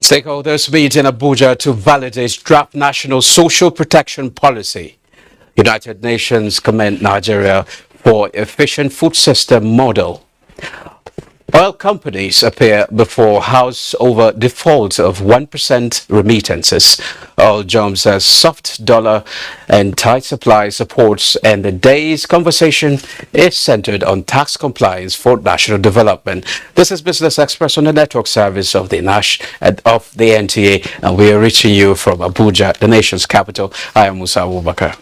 Stakeholders meet in Abuja to validate draft national social protection policy. United Nations commend Nigeria for efficient food system model. Oil companies appear before House over default of 1% remittances. Oil jumps as soft dollar and tight supply supports, and the day's conversation is centered on tax compliance for national development. This is Business Express on the network service of the NTA, and we are reaching you from Abuja, the nation's capital. I am Musa Abubakar.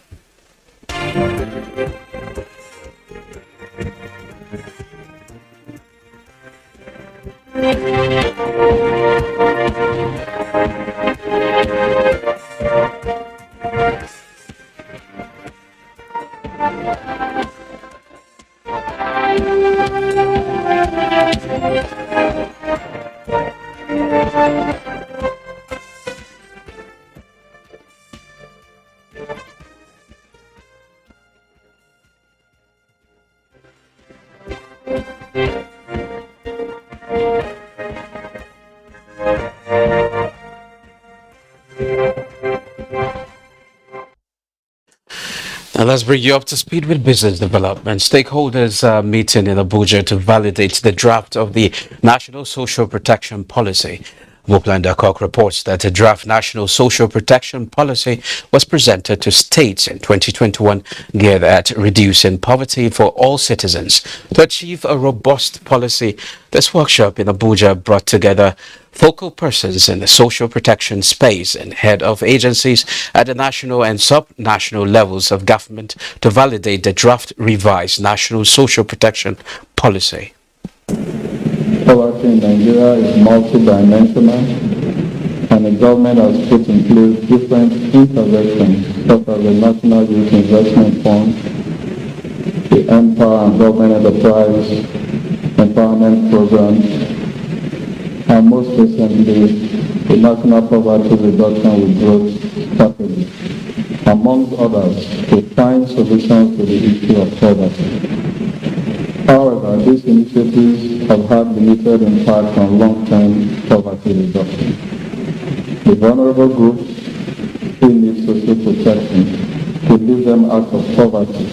Now let's bring you up to speed with business development. Stakeholders are meeting in Abuja to validate the draft of the National Social Protection Policy. Mukland Akok reports that the draft National Social Protection Policy was presented to states in 2021, geared at reducing poverty for all citizens. To achieve a robust policy, this workshop in Abuja brought together focal persons in the social protection space and head of agencies at the national and sub-national levels of government to validate the draft revised National Social Protection Policy. Poverty in Nigeria is multidimensional, and the government has put in place different interventions such as the National Youth Investment Fund, the Empower and Government Enterprise Empowerment Program, and most recently, the National Poverty Reduction with Growth Strategy, amongst others, to find solutions to the issue of poverty. However, these initiatives have had limited impact on long-term poverty reduction. The vulnerable groups who need social protection to leave them out of poverty.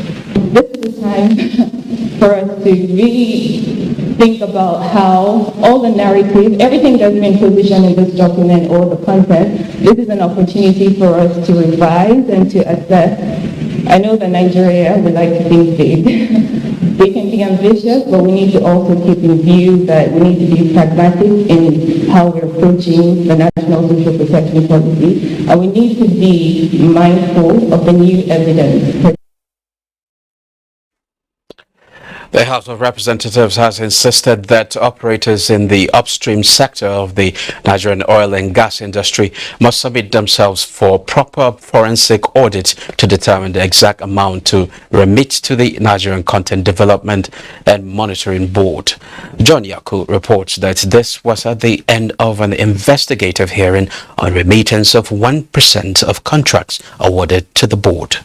This is the time for us to really think about how all the narrative, everything that's been positioned in this document or the content, this is an opportunity for us to revise and to assess. I know that Nigeria would like to think big. They can be ambitious, but we need to also keep in view that we need to be pragmatic in how we're approaching the National Social Protection Policy, and we need to be mindful of the new evidence. The House of Representatives has insisted that operators in the upstream sector of the Nigerian oil and gas industry must submit themselves for proper forensic audit to determine the exact amount to remit to the Nigerian Content Development and Monitoring Board. John Yaku reports that this was at the end of an investigative hearing on remittance of 1% of contracts awarded to the board.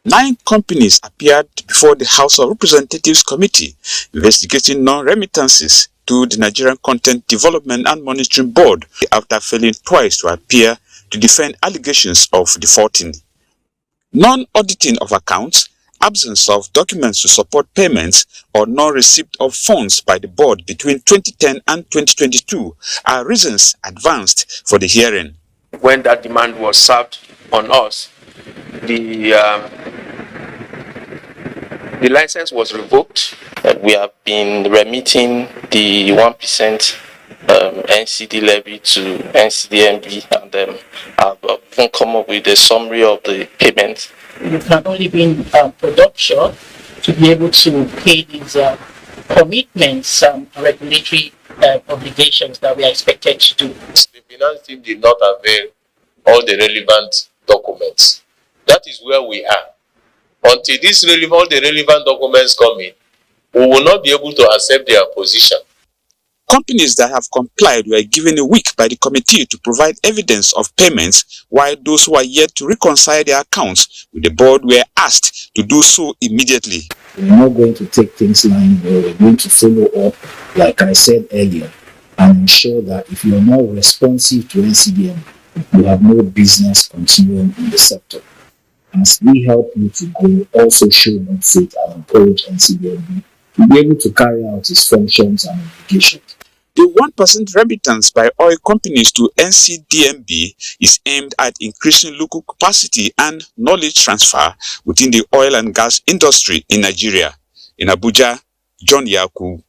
9 companies appeared before the House of Representatives Committee investigating non-remittances to the Nigerian Content Development and Monitoring Board after failing twice to appear to defend allegations of defaulting. Non-auditing of accounts, absence of documents to support payments, or non-receipt of funds by the board between 2010 and 2022 are reasons advanced for the hearing. When that demand was served on us, the license was revoked. We have been remitting the 1% NCD levy to NCDMB, and have even come up with a summary of the payments. You can only be in production to be able to pay these commitments and regulatory obligations that we are expected to do. The finance team did not avail all the relevant documents. That is where we are. Until all the relevant documents come in, we will not be able to accept their position. Companies that have complied were given a week by the committee to provide evidence of payments, while those who are yet to reconcile their accounts with the board were asked to do so immediately. We're not going to take things lying, we're going to follow up, like I said earlier. and ensure that if you are not responsive to NCDM, you have no business continuing in the sector. As we help you to grow, also show no faith and encourage NCDM to be able to carry out its functions and obligations. The 1% remittance by oil companies to NCDMB is aimed at increasing local capacity and knowledge transfer within the oil and gas industry in Nigeria. In Abuja, John Yaku.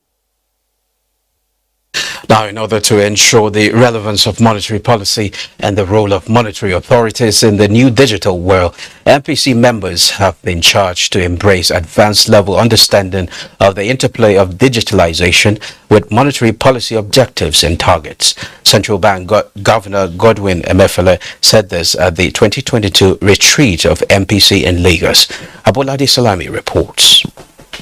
Now, in order to ensure the relevance of monetary policy and the role of monetary authorities in the new digital world, MPC members have been charged to embrace advanced level understanding of the interplay of digitalization with monetary policy objectives and targets. Central Bank Governor Godwin Emefiele said this at the 2022 retreat of MPC in Lagos. Abolade Salami reports.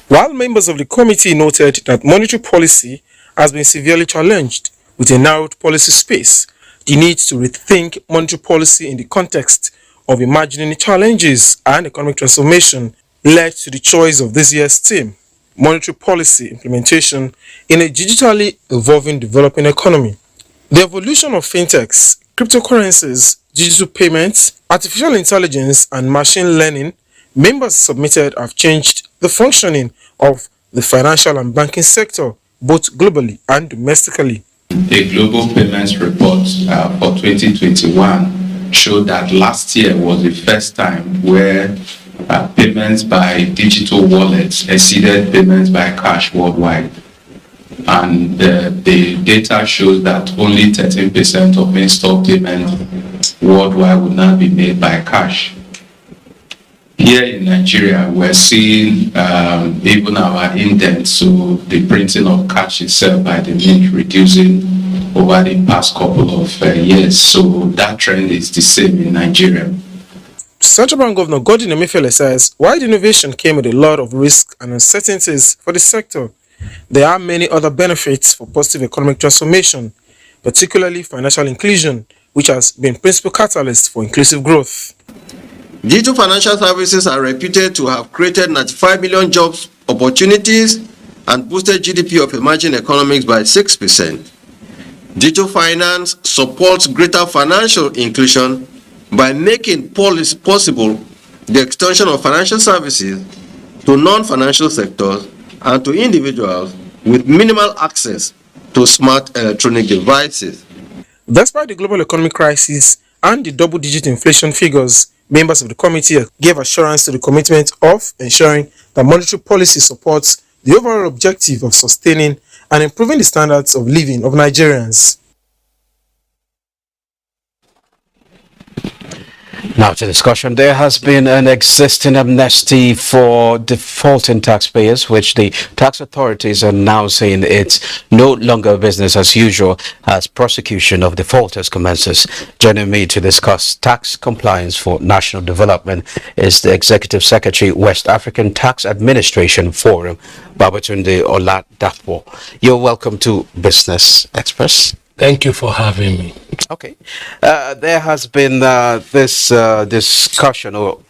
While members of the committee noted that monetary policy has been severely challenged with a narrowed policy space, the need to rethink monetary policy in the context of imagining challenges and economic transformation led to the choice of this year's theme, monetary policy implementation in a digitally evolving developing economy. The evolution of fintechs, cryptocurrencies, digital payments, artificial intelligence, and machine learning, members submitted have changed the functioning of the financial and banking sector, both globally and domestically. A global payments report for 2021 showed that last year was the first time where payments by digital wallets exceeded payments by cash worldwide. And the data shows that only 13% of in-store payments worldwide would now be made by cash. Here in Nigeria, we're seeing even our indents, so the printing of cash itself by the mint reducing over the past couple of years. So that trend is the same in Nigeria. Central Bank Governor Godwin Emefiele says, while the innovation came with a lot of risks and uncertainties for the sector, there are many other benefits for positive economic transformation, particularly financial inclusion, which has been principal catalyst for inclusive growth. Digital financial services are reputed to have created 95 million jobs opportunities and boosted GDP of emerging economies by 6%. Digital finance supports greater financial inclusion by making policy possible the extension of financial services to non-financial sectors and to individuals with minimal access to smart electronic devices. Despite the global economic crisis and the double-digit inflation figures, members of the committee gave assurance to the commitment of ensuring that monetary policy supports the overall objective of sustaining and improving the standards of living of Nigerians. Now to discussion. There has been an existing amnesty for defaulting taxpayers, which the tax authorities are now saying it's no longer business as usual as prosecution of defaulters commences. Joining me to discuss tax compliance for national development is the Executive Secretary, West African Tax Administration Forum, Babatunde Oladapo. You're welcome to Business Express. Thank you for having me. Okay. There has been this discussion or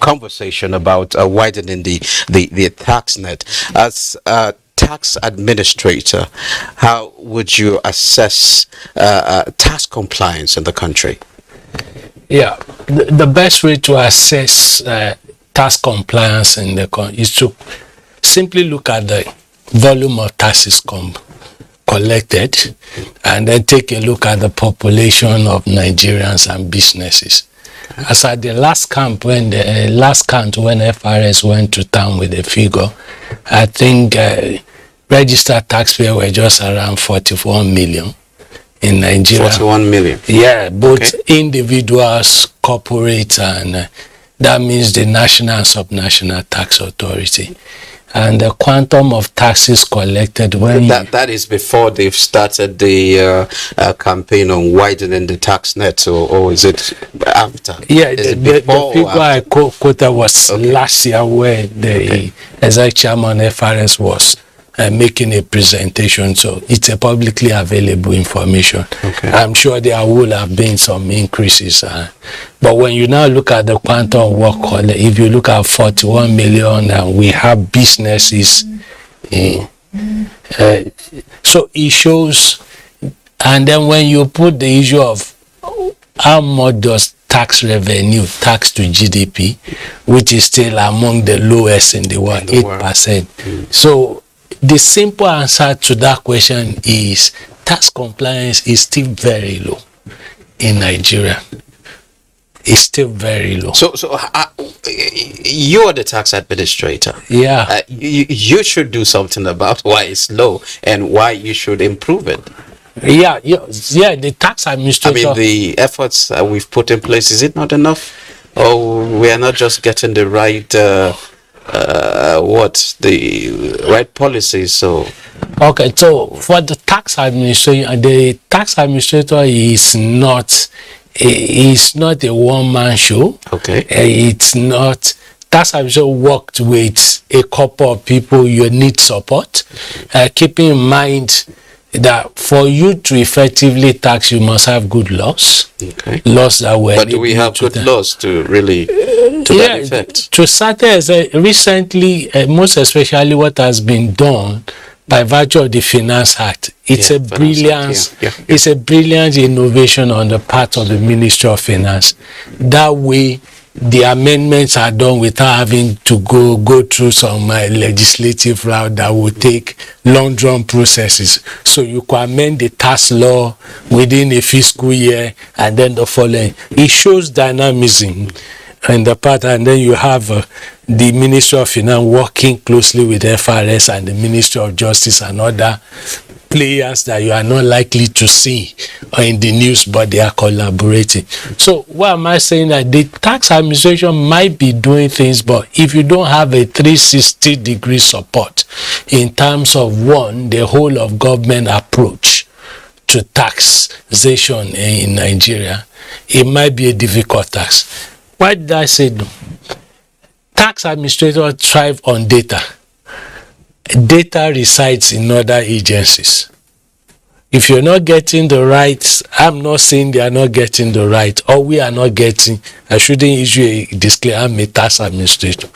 conversation about widening the tax net. As a tax administrator, how would you assess tax compliance in the country? Yeah, the best way to assess tax compliance in the country is to simply look at the volume of taxes collected and then take a look at the population of Nigerians and businesses. As at the last count when FRS went to town with the figure, I think registered taxpayers were just around 41 million in Nigeria. 41 million? Yeah, both individuals, corporate, and that means the national and subnational tax authority. And the quantum of taxes collected when that is before they've started the campaign on widening the tax net, or is it after? Yeah, the figure I quoted was last year, where the executive chairman FRS was making a presentation, so it's a publicly available information. I'm sure there will have been some increases, but when you now look at the quantum of work, if you look at 41 million, and we have businesses So it shows, and then when you put the issue of how much does tax revenue, tax to GDP, which is still among the lowest in the world, 8%. So the simple answer to that question is tax compliance is still very low in Nigeria. It's still very low. So you are the tax administrator. Yeah. You should do something about why it's low and why you should improve it. Yeah, the tax administration. I mean, the efforts we've put in place, is it not enough? Or we are not just getting the right, right policies? So, okay, so for the tax administrator is not a one-man show. Okay. It's not. Tax administrator worked with a couple of people. You need support. Keeping in mind that for you to effectively tax, you must have good laws. Okay. Laws that were. But do we have good laws to really that effect? To certain extent, recently, most especially what has been done by virtue of the Finance Act, it's a brilliant, it's a brilliant innovation on the part of the Ministry of Finance. That way, the amendments are done without having to go through some legislative route that will take long drawn processes. So you can amend the tax law within a fiscal year and then the following. It shows dynamism in the part, and then you have the Ministry of Finance working closely with FRS and the Ministry of Justice and other players that you are not likely to see in the news, but they are collaborating. So what am I saying? That the tax administration might be doing things, but if you don't have a 360-degree support in terms of, one, the whole of government approach to taxation in Nigeria, it might be a difficult task. Why did I say no? Tax administrators thrive on data. Data resides in other agencies. If you're not getting the right, I'm not saying they are not getting the right, or we are not getting, I shouldn't issue a disclaimer, I'm a tax administrator.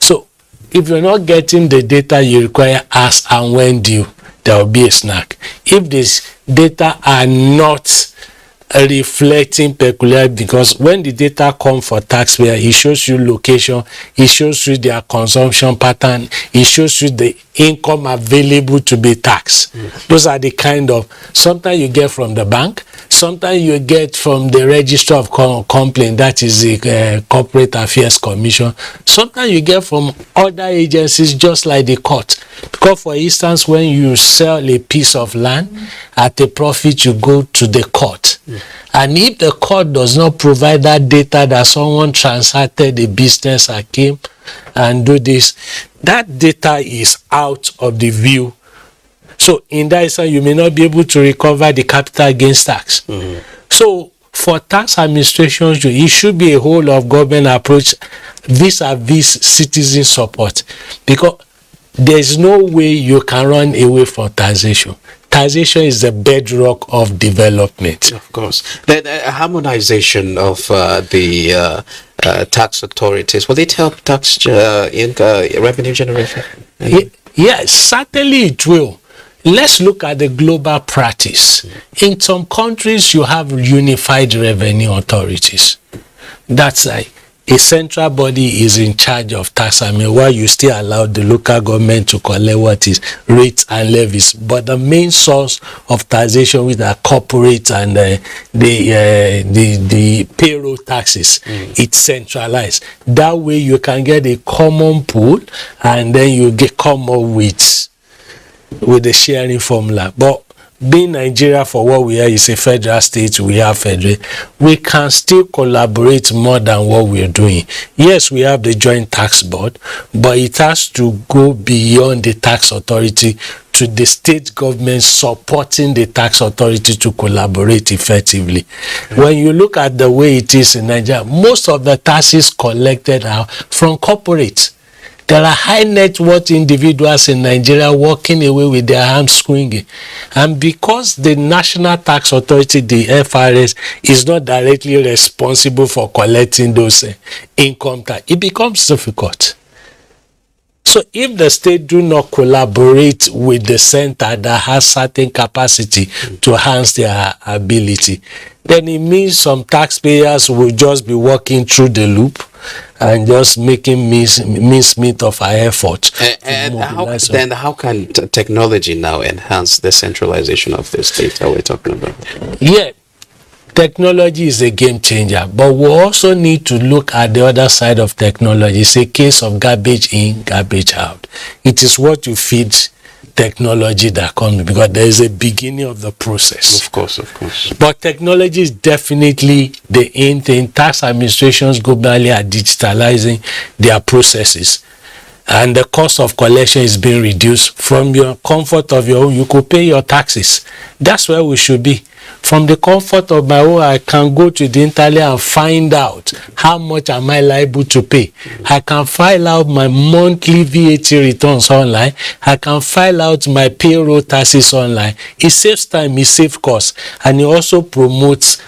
So if you're not getting the data you require as and when due, there will be a snag. If these data are not reflecting peculiarity, because when the data come for taxpayer, it shows you location, it shows you their consumption pattern, it shows you the income available to be taxed. Those are the kind of, sometimes you get from the bank, sometimes you get from the register of complaint, that is the corporate affairs commission, sometimes you get from other agencies just like the court. Because for instance, when you sell a piece of land at a profit, you go to the court. And if the court does not provide that data that someone transacted a business and came and do this, that data is out of the view. So in that sense, you may not be able to recover the capital gains tax. So for tax administrations, it should be a whole of government approach vis-a-vis citizen support, because there's no way you can run away from taxation. Taxation is the bedrock of development. Of course. The harmonization of the tax authorities, will it help tax revenue generation? Yes, certainly it will. Let's look at the global practice. In some countries, you have unified revenue authorities. That's like a central body is in charge of tax. I mean, while you still allow the local government to collect what is rates and levies, but the main source of taxation, with the corporate and the payroll taxes, it's centralized. That way, you can get a common pool, and then you come up with the sharing formula. But being Nigeria, for what we are, is a federal state, we have federal, we can still collaborate more than what we are doing. Yes, we have the joint tax board, but it has to go beyond the tax authority to the state government supporting the tax authority to collaborate effectively. When you look at the way it is in Nigeria, most of the taxes collected are from corporates. There are high net worth individuals in Nigeria walking away with their arms swinging. And because the National Tax Authority, the FRS, is not directly responsible for collecting those income tax, it becomes difficult. So if the state do not collaborate with the center that has certain capacity to enhance their ability, then it means some taxpayers will just be walking through the loop and just making mincemeat of our effort. And how can technology now enhance the centralization of this data we're talking about? Yeah, technology is a game changer, but we also need to look at the other side of technology. It's a case of garbage in, garbage out. It is what you feed technology that comes, because there is a beginning of the process. Of course. But technology is definitely the in thing. Tax administrations globally are digitalizing their processes, and the cost of collection is being reduced. From your comfort of your home, you could pay your taxes. That's where we should be. From the comfort of my home, I can go to the internet and find out how much am I liable to pay. I can file out my monthly VAT returns online. I can file out my payroll taxes online. It saves time, it saves costs, and it also promotes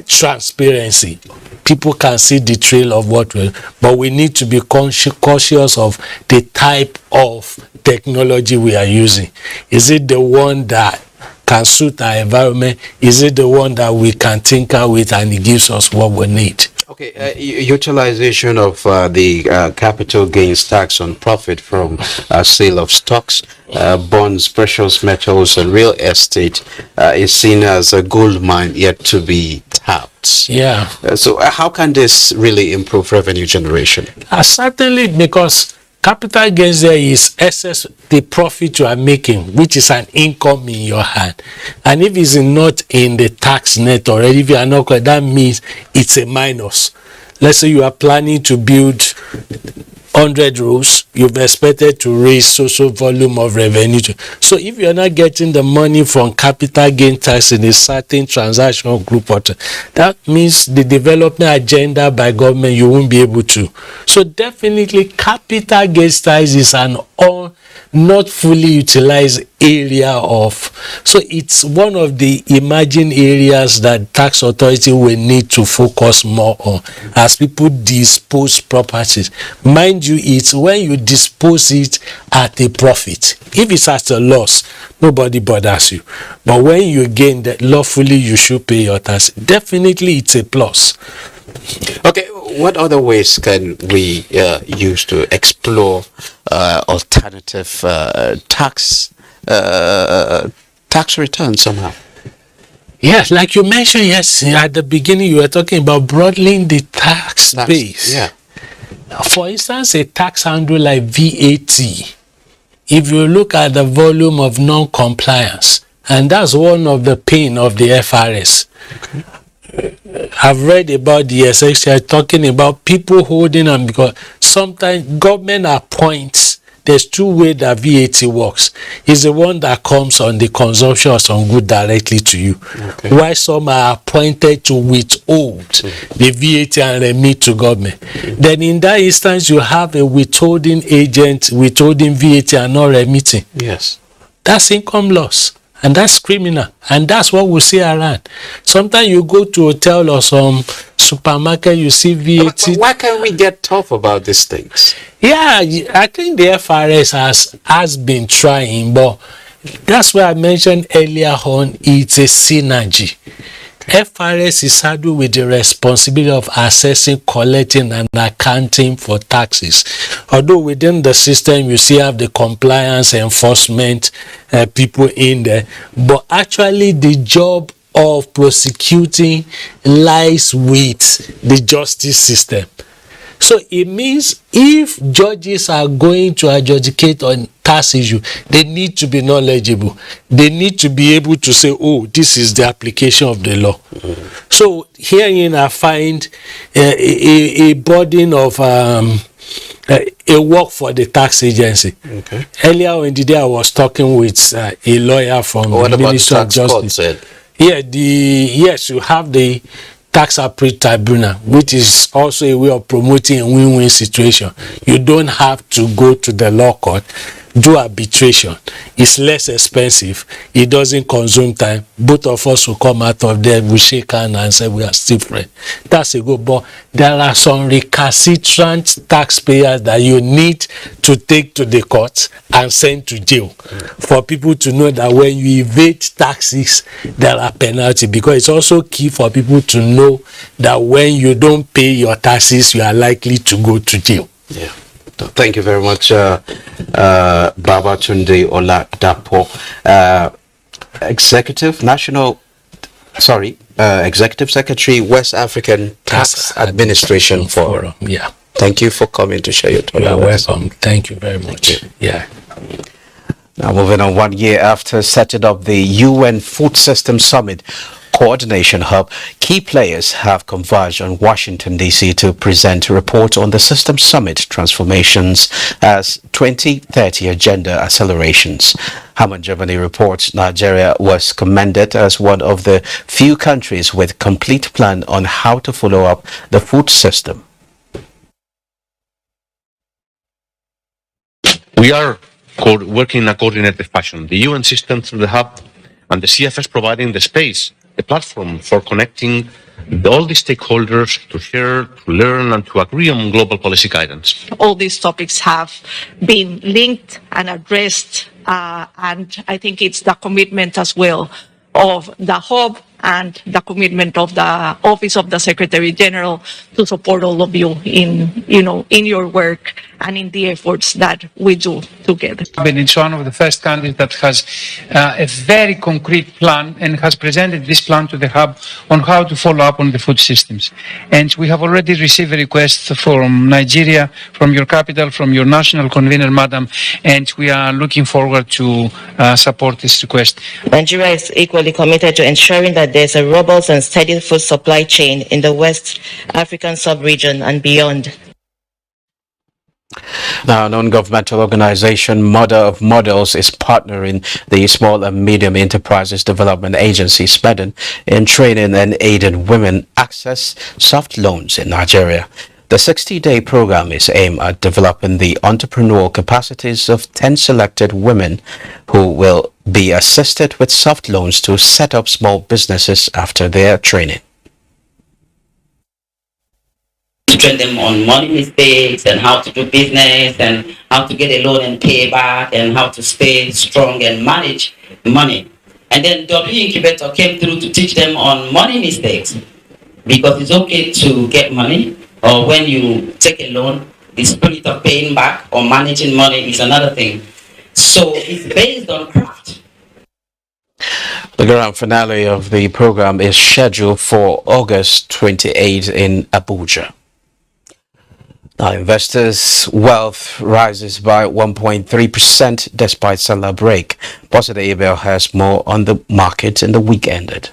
transparency. People can see the trail of what we're, but we need to be cautious of the type of technology we are using. Is it the one that can suit our environment? Is it the one that we can tinker with and it gives us what we need? Okay, utilization of the capital gains tax on profit from sale of stocks, bonds, precious metals, and real estate is seen as a gold mine yet to be tapped. Yeah. So how can this really improve revenue generation? Certainly, because capital gains there is excess the profit you are making, which is an income in your hand. And if it's not in the tax net already, if you are not, that means it's a minus. Let's say you are planning to build 100 rows, you've expected to raise so volume of revenue. So if you're not getting the money from capital gain tax in a certain transaction group, that means the development agenda by government, you won't be able to. So definitely capital gain tax is an not fully utilized area of, so it's one of the emerging areas that tax authority will need to focus more on as people dispose properties. Mind you, it's when you dispose it at a profit. If it's at a loss, nobody bothers you. But when you gain that lawfully, you should pay your tax. Definitely it's a plus. Okay, what other ways can we use to explore alternative tax returns somehow? Yes, like you mentioned, yes, at the beginning you were talking about broadening the tax base. Yeah. For instance, a tax handle like VAT, if you look at the volume of non-compliance, and that's one of the pain of the FRS. Okay. I've read about the SXI talking about people holding them, because sometimes government appoints. There's two ways that VAT works. It's the one that comes on the consumption of some good directly to you. Okay. While some are appointed to withhold the VAT and remit to government. Then in that instance, you have a withholding agent withholding VAT and not remitting. Yes. That's income loss. And that's criminal. And that's what we see around. Sometimes you go to a hotel or some supermarket, you see VAT. But why can't we get tough about these things? Yeah, I think the FRS has been trying, but that's why I mentioned earlier on, it's a synergy. FRS is saddled with the responsibility of assessing, collecting, and accounting for taxes. Although within the system, you still have the compliance enforcement people in there, but actually the job of prosecuting lies with the justice system. So it means if judges are going to adjudicate on tax issue, they need to be knowledgeable. They need to be able to say, oh, this is the application of the law. So herein I find a burden of a work for the tax agency. Okay. Earlier in the day, I was talking with a lawyer from the Ministry of Justice. Yeah, yes, you have the tax appeal tribunal, which is also a way of promoting a win-win situation. You don't have to go to the law court. do arbitration. It's less expensive. It doesn't consume time. Both of us will come out of there, we shake hands and say we are still friends. That's a good, but there are some recalcitrant taxpayers that you need to take to the court and send to jail for people to know that when you evade taxes, there are penalties, because it's also key for people to know that when you don't pay your taxes, you are likely to go to jail. Yeah. Thank you very much, Babatunde Oladapo, Executive Secretary, West African Tax Administration Forum. Yeah. Thank you for coming to share your thoughts. You are welcome. Thank you very much. Yeah. Now, moving on, 1 year after setting up the UN Food System Summit Coordination Hub, key players have converged on Washington, D.C. to present a report on the System Summit transformations as 2030 agenda accelerations. Hammond Germany reports Nigeria was commended as one of the few countries with complete plan on how to follow up the food system. We are working in a coordinated fashion. The UN system through the hub and the CFS providing the space, the platform for connecting all the stakeholders to share, to learn, and to agree on global policy guidance. All these topics have been linked and addressed, and I think it's the commitment as well of the hub and the commitment of the Office of the Secretary General to support all of you in your work and in the efforts that we do together. It's one of the first countries that has a very concrete plan and has presented this plan to the hub on how to follow up on the food systems. And we have already received a request from Nigeria, from your capital, from your national convener, Madam, and we are looking forward to support this request. Nigeria is equally committed to ensuring that there's a robust and steady food supply chain in the West African sub-region and beyond. Now, a non-governmental organization, Mother of Models, is partnering the Small and Medium Enterprises Development Agency, SMEDEN, in training and aiding women access soft loans in Nigeria. The 60-day program is aimed at developing the entrepreneurial capacities of 10 selected women who will be assisted with soft loans to set up small businesses after their training. To train them on money mistakes and how to do business and how to get a loan and pay back and how to stay strong and manage money. And then W Incubator came through to teach them on money mistakes, because it's okay to get money, or when you take a loan, the spirit of paying back or managing money is another thing. So it's based on craft. The grand finale of the program is scheduled for August 28 in Abuja. Now, investors' wealth rises by 1.3% despite Salah break. Boston Abel has more on the market in the week ended.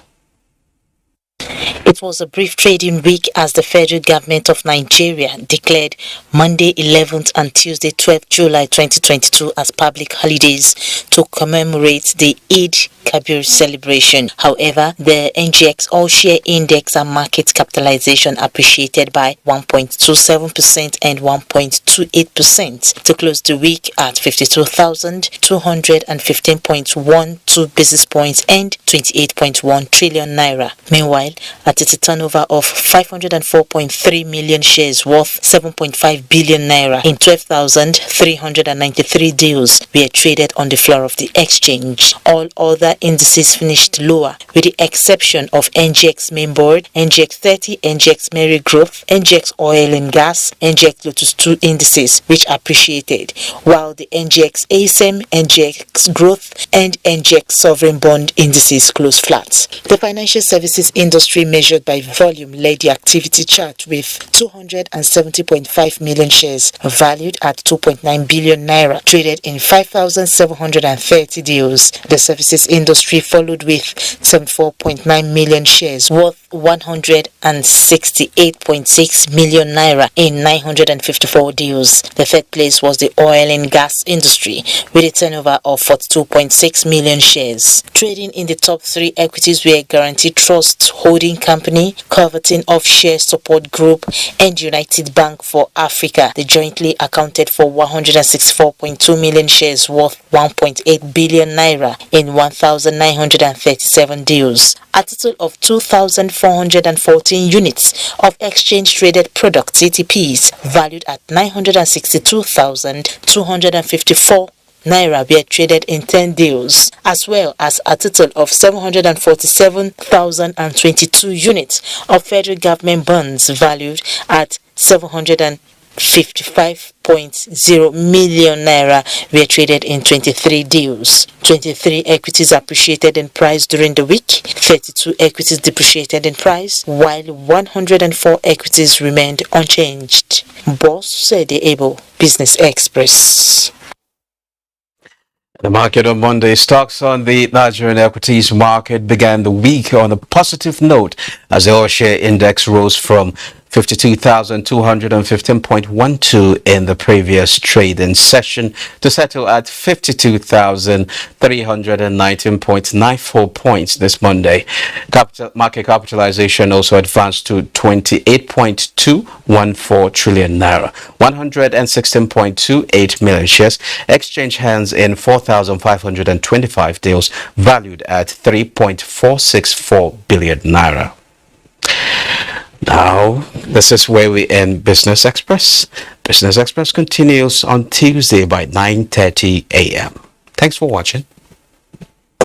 It was a brief trading week as the federal government of Nigeria declared Monday 11th and Tuesday 12th July 2022 as public holidays to commemorate the Eid Kabir celebration. However, the NGX all-share index and market capitalization appreciated by 1.27% and 1.28% to close the week at 52,215.12 basis points and 28.1 trillion naira. Meanwhile, at its turnover of 504.3 million shares worth 7.5 billion naira in 12,393 deals were traded on the floor of the exchange. All other indices finished lower, with the exception of NGX Main Board, NGX 30, NGX Mary Growth, NGX Oil and Gas, NGX Lotus 2 indices, which appreciated, while the NGX ASM, NGX Growth, and NGX Sovereign Bond indices closed flat. The financial services industry measured by volume led the activity chart with 270.5 million shares valued at 2.9 billion naira traded in 5,730 deals. The services industry industry followed with 74.9 million shares worth 168.6 million naira in 954 deals. The third place was the oil and gas industry with a turnover of 42.6 million shares. Trading in the top three equities were Guarantee Trust Holding Company, Coveting Offshare Support Group, and United Bank for Africa. They jointly accounted for 164.2 million shares worth 1.8 billion naira in 1,937 deals. A total of 2,414 units of exchange-traded products (ETPs) valued at 962,254 naira were traded in 10 deals, as well as a total of 747,022 units of federal government bonds valued at 755.0 million naira were traded in 23 deals. 23 equities appreciated in price during the week, 32 equities depreciated in price, while 104 equities remained unchanged. Boss said the Able Business Express. The market on Monday, stocks on the Nigerian equities market began the week on a positive note as the all-share index rose from 52,215.12 in the previous trading session to settle at 52,319.94 points this Monday. Market capitalization also advanced to 28.214 trillion naira, 116.28 million shares, exchange hands in 4,525 deals valued at 3.464 billion naira. Now, this is where we end Business Express. Business Express continues on Tuesday by 9:30 a.m. Thanks for watching.